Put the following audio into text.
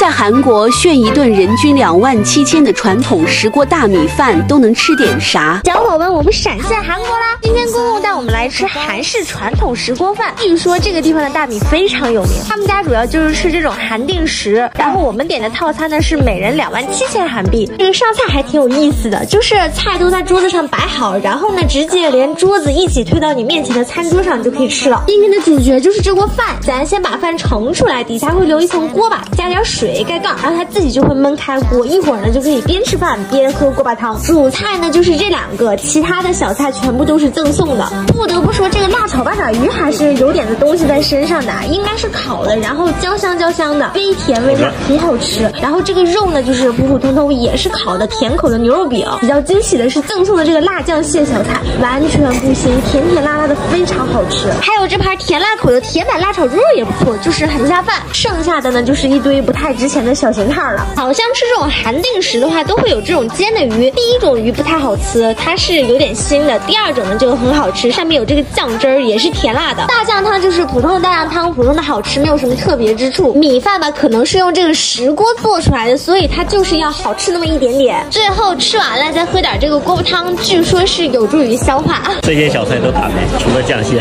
在韩国炫一顿人均27000的传统石锅大米饭都能吃点啥？小伙伴，我们陕西韩国啦！今天公公带我们来吃韩式传统石锅饭。据说这个地方的大米非常有名，他们家主要就是吃这种韩定食。然后我们点的套餐呢是每人27000韩币。这个上菜还挺有意思的，就是菜都在桌子上摆好，然后呢直接连桌子一起推到你面前的餐桌上，你就可以吃了。今天的主角就是这锅饭，咱先把饭盛出来，底下会留一层锅巴，加点水盖盖，然后它自己就会焖开锅，一会儿呢就可以边吃饭边喝锅巴汤。主菜呢就是这2个，其他的小菜全部都是赠送的。不得不说，这个辣炒八爪鱼还是有点的东西在身上的，应该是烤的，然后焦香的，微甜微辣，很好吃。然后这个肉呢就是普普通通也是烤的甜口的牛肉饼。比较惊喜的是赠送的这个辣酱蟹小菜，完全不腥，甜甜辣辣的，非常好吃。还有这盘甜辣口的铁板辣炒猪肉也不错，就是很下饭。剩下的呢就是一堆不太值钱的小咸菜了。好像吃这种韩定食的话都会有这种煎的鱼，第一种鱼不太好吃，它是有点腥的，第二种呢就很好吃，上面有这个酱汁儿，也是甜辣的。大酱汤就是普通的大酱汤，普通的好吃，没有什么特别之处。米饭吧可能是用这个石锅做出来的，所以它就是要好吃那么一点点。最后吃完了再喝点这个锅巴汤，据说是有助于消化。这些小菜都打没，除了酱蟹。